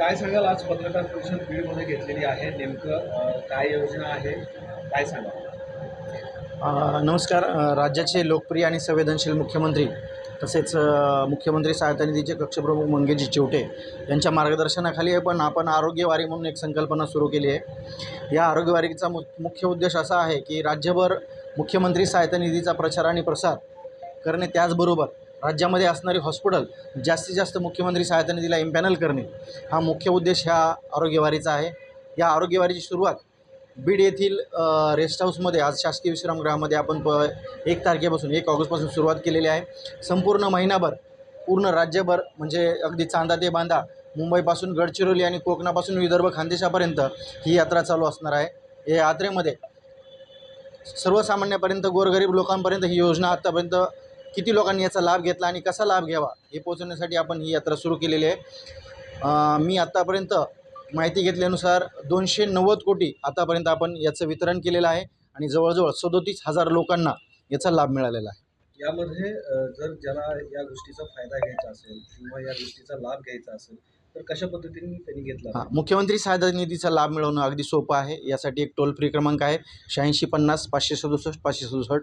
काय सांगाल, आज पत्रकार परिषद बीडमध्ये घेतलेली आहे, नेमकं काय योजना आहे, काय सांगाल? नमस्कार. राज्याचे लोकप्रिय आणि संवेदनशील मुख्यमंत्री तसेच मुख्यमंत्री सहायता निधीचे कक्षप्रमुख मंगेशजी चिवटे यांच्या मार्गदर्शनाखाली आपण आरोग्यवारी म्हणून एक संकल्पना सुरू केली आहे. या आरोग्यवारीचा मुख्य उद्देश असा आहे की राज्यभर मुख्यमंत्री सहायता निधीचा प्रचार आणि प्रसार करणे, त्याचबरोबर राज्यामध्ये असणारे हॉस्पिटल जास्तीत जास्त मुख्यमंत्री सहायता निधीला इम्पॅनल करणे, हा मुख्य उद्देश ह्या आरोग्यवारीचा आहे. या आरोग्यवारीची सुरुवात बीड येथील रेस्ट हाऊसमध्ये आज शासकीय विश्रामगृहामध्ये आपण 1 तारखेपासून 1 ऑगस्टपासून सुरुवात केलेली आहे. संपूर्ण महिनाभर पूर्ण राज्यभर म्हणजे अगदी चांदा ते बांदा, मुंबईपासून गडचिरोली आणि कोकणापासून विदर्भ खानदेशापर्यंत ही यात्रा चालू असणार आहे. या यात्रेमध्ये सर्वसामान्यापर्यंत, गोरगरीब लोकांपर्यंत ही योजना आत्तापर्यंत किती लोकांनी याचा लाभ घेतला आणि कसा लाभ घ्यावा हे पोहोचवण्यासाठी आपण ही यात्रा सुरू केलेली आहे. मी आत्तापर्यंत माहिती घेतल्यानुसार 290 कोटी आतापर्यंत आपण याचं वितरण केलेलं आहे आणि जवळजवळ 37,000 लोकांना याचा लाभ मिळालेला आहे. यामध्ये जर ज्याला या गोष्टीचा फायदा घ्यायचा असेल किंवा या गोष्टीचा लाभ घ्यायचा असेल तर कशा पद्धतीने त्यांनी घेतला? मुख्यमंत्री सहायता निधीचा लाभ मिळवणं अगदी सोपं आहे. यासाठी एक टोल फ्री क्रमांक आहे 8650 567 567.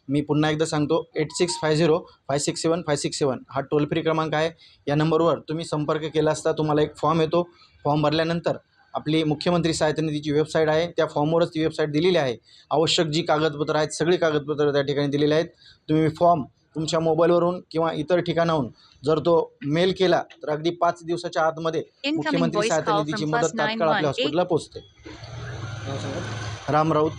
मी पुन्हा एकदा सांगतो 8650 567 567 हा टोल फ्री क्रमांक आहे. या नंबरवर तुम्ही संपर्क केला असता तुम्हाला एक फॉर्म येतो. फॉर्म भरल्यानंतर आपली मुख्यमंत्री सहायता निधीची वेबसाईट आहे, त्या फॉर्मवरच ती वेबसाईट दिलेली आहे. आवश्यक जी कागदपत्रं आहेत सगळी कागदपत्रं त्या ठिकाणी दिलेली आहेत. तुम्ही फॉर्म तुमच्या मोबाईलवरून किंवा इतर ठिकाणाहून जर तो मेल केला तर अगदी 5 दिवसाच्या आतमध्ये मुख्यमंत्री सहायता निधीची मदत तात्काळ आपल्या हॉस्पिटलला पोहोचते. राम राऊत,